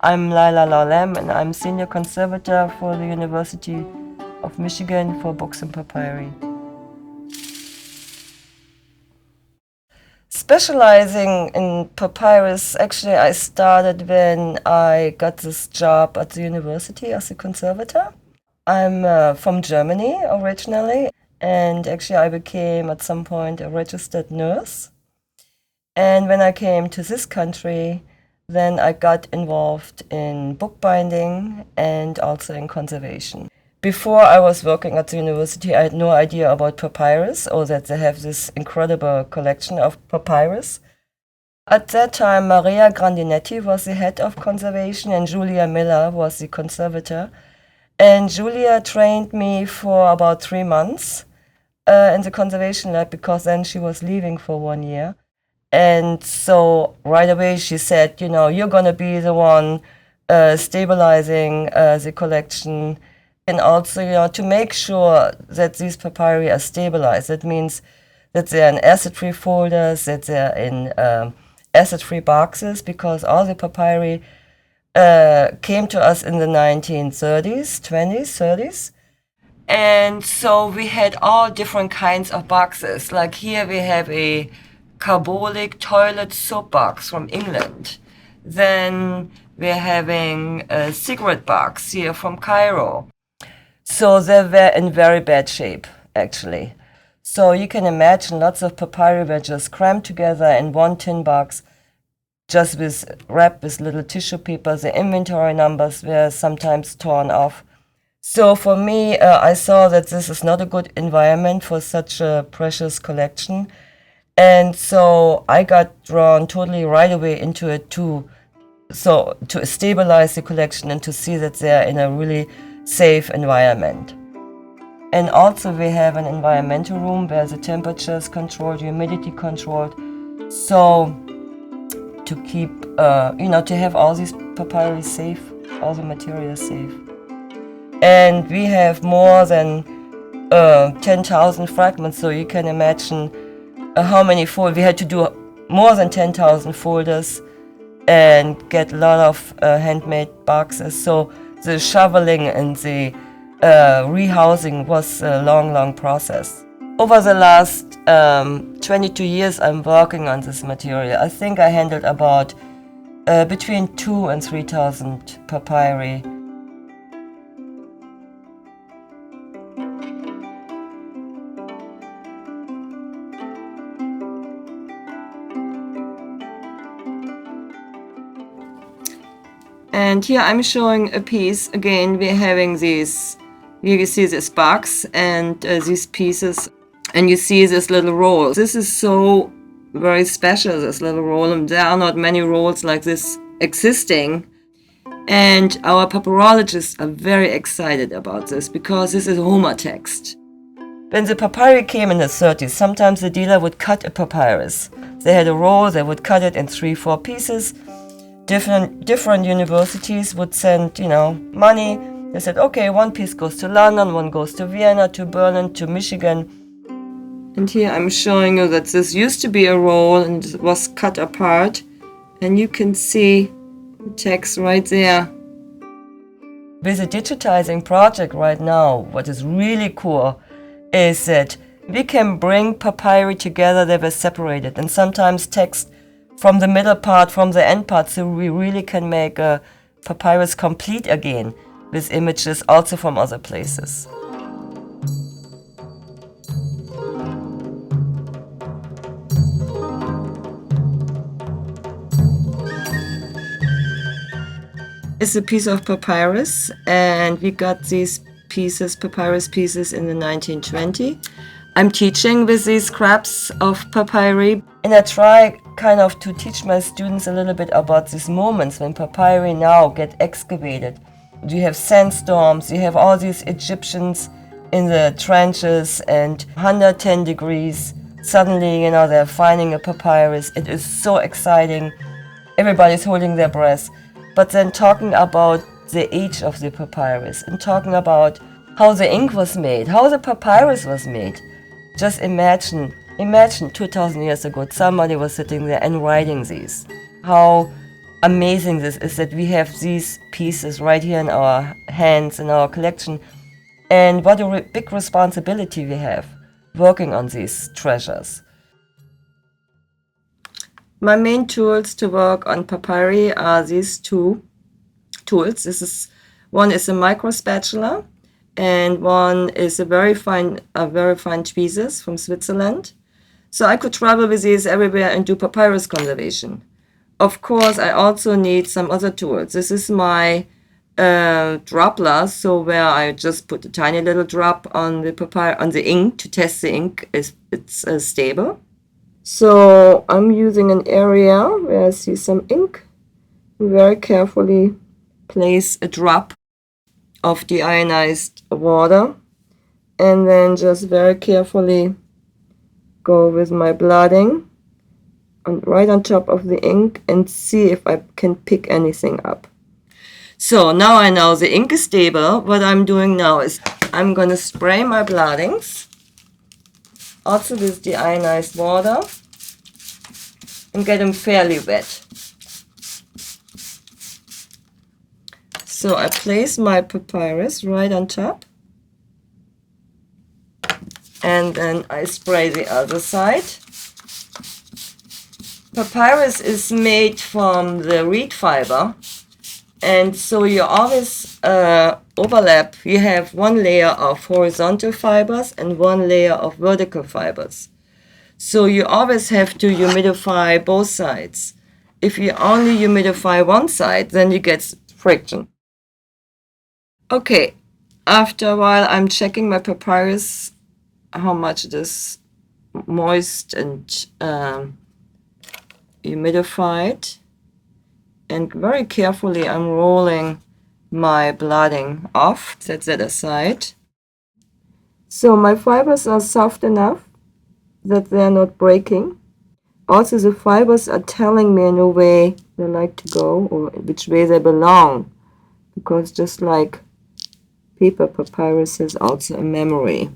I'm Leyla Lau-Lamb and I'm Senior Conservator for the University of Michigan for Books and Papyri. Specializing in papyrus, actually I started when I got this job at the university as a conservator. I'm from Germany originally, and actually I became at some point a registered nurse. And when I came to this country, then I got involved in bookbinding and also in conservation. Before I was working at the university, I had no idea about papyrus or that they have this incredible collection of papyrus. At that time, Maria Grandinetti was the head of conservation and Julia Miller was the conservator. And Julia trained me for about 3 months in the conservation lab because then she was leaving for 1 year. And so right away she said, you know, you're going to be the one stabilizing the collection. And also, you know, to make sure that these papyri are stabilized. That means that they're in acid-free folders, that they're in acid-free boxes, because all the papyri came to us in the 1930s, 20s, 30s. And so we had all different kinds of boxes. Like here we have a carbolic toilet soap box from England. Then we're having a cigarette box here from Cairo. So they were in very bad shape, actually. So you can imagine lots of papyri were just crammed together in one tin box, just wrapped with little tissue paper. The inventory numbers were sometimes torn off. So for me, I saw that this is not a good environment for such a precious collection. And so I got drawn totally right away into it to stabilize the collection and to see that they're in a really safe environment. And also we have an environmental room where the temperature is controlled, humidity controlled. So to keep, to have all these papyri safe, all the materials safe. And we have more than 10,000 fragments, so you can imagine how many folders. We had to do more than 10,000 folders and get a lot of handmade boxes. So the shoveling and the rehousing was a long process. Over the last 22 years, I'm working on this material. I think I handled about between 2,000 and 3,000 papyri. And here I'm showing a piece. Again, we're having these, you see this box and these pieces, and you see this little roll. This is so very special, this little roll, and there are not many rolls like this existing. And our papyrologists are very excited about this because this is Homer text. When the papyri came in the 30s, sometimes the dealer would cut a papyrus. They had a roll, they would cut it in 3-4 pieces. Different universities would send, money. They said, okay, one piece goes to London, one goes to Vienna, to Berlin, to Michigan. And here I'm showing you that this used to be a roll and it was cut apart. And you can see the text right there. With the digitizing project right now, what is really cool is that we can bring papyri together that were separated, and sometimes text from the middle part, from the end part, so we really can make a papyrus complete again with images also from other places. It's a piece of papyrus, and we got these pieces, papyrus pieces, in the 1920s. I'm teaching with these scraps of papyri, and I try kind of to teach my students a little bit about these moments when papyri now get excavated. You have sandstorms, you have all these Egyptians in the trenches, and 110 degrees, suddenly, they're finding a papyrus. It is so exciting. Everybody's holding their breath. But then talking about the age of the papyrus and talking about how the ink was made, how the papyrus was made. Just imagine 2,000 years ago, somebody was sitting there and writing these. How amazing this is that we have these pieces right here in our hands, in our collection, and what a big responsibility we have working on these treasures. My main tools to work on papyri are these two tools. One is a micro spatula, and one is a very fine tweezers from Switzerland. So I could travel with these everywhere and do papyrus conservation. Of course, I also need some other tools. This is my dropper, so where I just put a tiny little drop on the ink to test the ink if it's stable. So I'm using an area where I see some ink. Very carefully place a drop of deionized water, and then just very carefully go with my blotting right on top of the ink and see if I can pick anything up. So now I know the ink is stable. What I'm doing now is I'm going to spray my blottings also with deionized water and get them fairly wet. So I place my papyrus right on top, and then I spray the other side. Papyrus is made from the reed fiber, and so you always overlap. You have one layer of horizontal fibers and one layer of vertical fibers. So you always have to humidify both sides. If you only humidify one side, then you get friction. Okay, after a while I'm checking my papyrus, how much it is moist and humidified, and very carefully I'm rolling my blotting off. Set that aside. So my fibers are soft enough that they're not breaking. Also the fibers are telling me in a way they like to go, or which way they belong, because just like paper, papyrus has also a memory.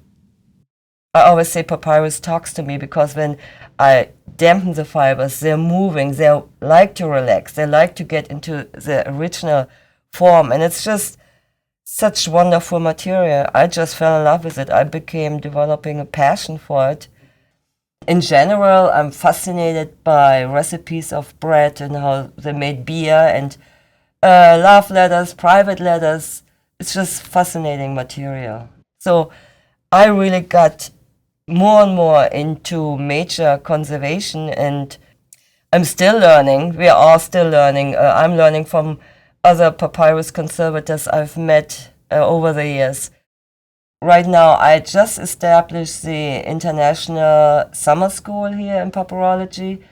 I always say papyrus talks to me because when I dampen the fibers, they're moving, they like to relax, they like to get into the original form, and it's just such wonderful material. I just fell in love with it. I became developing a passion for it. In general, I'm fascinated by recipes of bread and how they made beer and love letters, private letters. It's just fascinating material. So I really got more and more into major conservation, and I'm still learning. We are all still learning. I'm learning from other papyrus conservators I've met over the years. Right now, I just established the international summer school here in papyrology.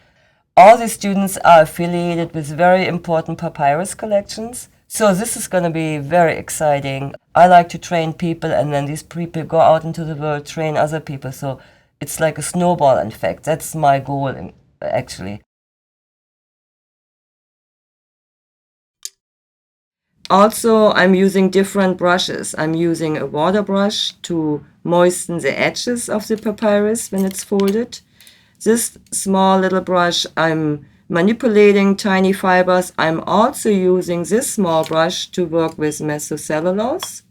All the students are affiliated with very important papyrus collections. So this is going to be very exciting. I like to train people, and then these people go out into the world, train other people. So it's like a snowball effect. That's my goal, actually. Also, I'm using different brushes. I'm using a water brush to moisten the edges of the papyrus when it's folded. This small little brush, I'm manipulating tiny fibers. I'm also using this small brush to work with mesocellulose.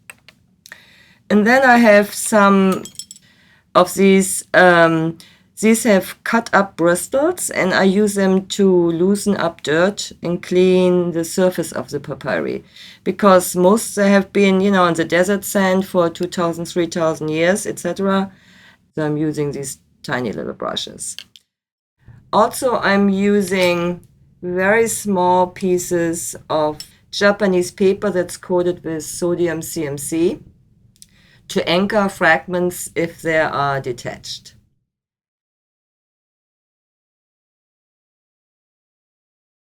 And then I have some of these have cut up bristles, and I use them to loosen up dirt and clean the surface of the papyri, because most they have been, in the desert sand for 2,000, 3,000 years, etc. So I'm using these tiny little brushes. Also, I'm using very small pieces of Japanese paper that's coated with sodium CMC to anchor fragments if they are detached.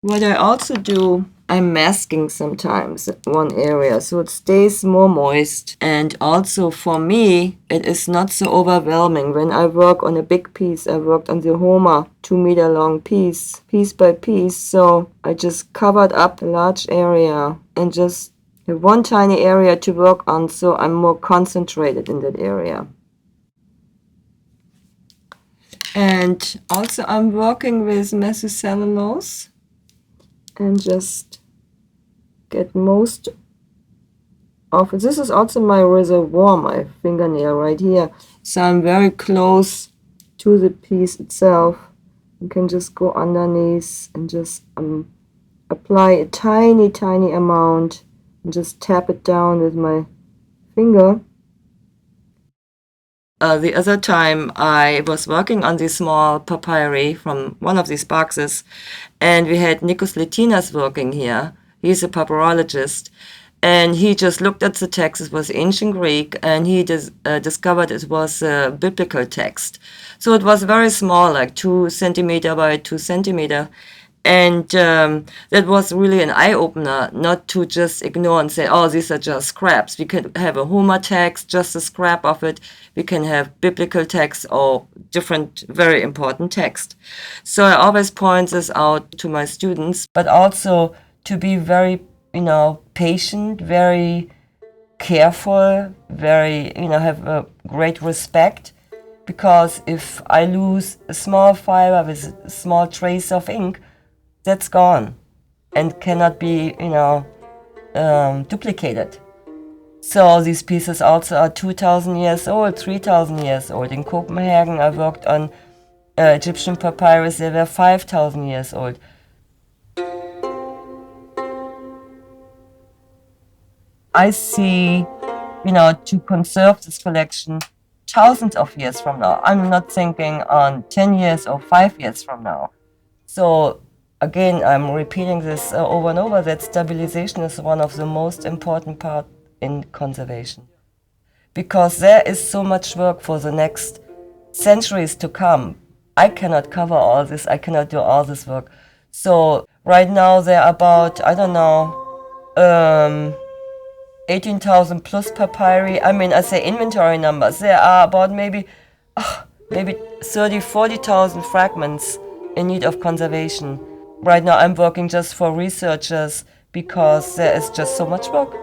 What I also do, I'm masking sometimes one area so it stays more moist. And also for me, it is not so overwhelming. When I work on a big piece, I worked on the Homer 2-meter long piece by piece. So I just covered up a large area and just have one tiny area to work on, so I'm more concentrated in that area. And also I'm working with mesocellulose. and just get most of it. This is also my reservoir, my fingernail right here. So I'm very close to the piece itself. You can just go underneath and just apply a tiny, tiny amount and just tap it down with my finger. The other time I was working on this small papyri from one of these boxes, and we had Nikos Litinas working here. He's a papyrologist, and he just looked at the text. It was ancient Greek, and he discovered it was a biblical text. So it was very small, like 2 centimeter by 2 centimeter. And that was really an eye-opener, not to just ignore and say, oh, these are just scraps. We can have a Homer text, just a scrap of it. We can have biblical text or different, very important text. So I always point this out to my students, but also to be very, patient, very careful, very, have a great respect. Because if I lose a small fiber with a small trace of ink, that's gone and cannot be, duplicated. So these pieces also are 2,000 years old, 3,000 years old. In Copenhagen, I worked on Egyptian papyrus. They were 5,000 years old. I see, to conserve this collection thousands of years from now. I'm not thinking on 10 years or 5 years from now. So again, I'm repeating this over and over, that stabilization is one of the most important parts in conservation. Because there is so much work for the next centuries to come. I cannot cover all this, I cannot do all this work. So right now there are about, 18,000 plus papyri. I say inventory numbers. There are about maybe 30, 40,000 fragments in need of conservation. Right now I'm working just for researchers because there is just so much work.